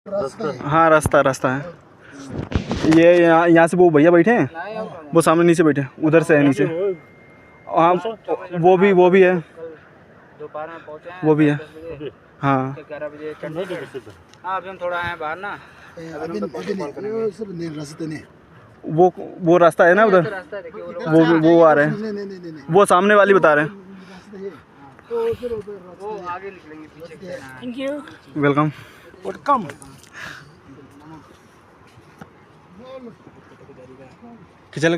हाँ रास्ता है। ये यहाँ से वो भैया बैठे हैं, वो सामने नीचे बैठे हैं, उधर से है नीचे। हाँ वो भी है, दोपहर में पहुँचे हैं, वो भी है। 10 बजे। हाँ 11 बजे चंडीगढ़। हाँ अभी हम थोड़ा आए बाहर ना, वो रास्ता है ना उधर, रास्ता देखिए वो आ रहे हैं, वो सामने वाली बता रहे हैं। वो आगे निकलेंगे पीछे। Thank you. वेलकम। खिंचा लो।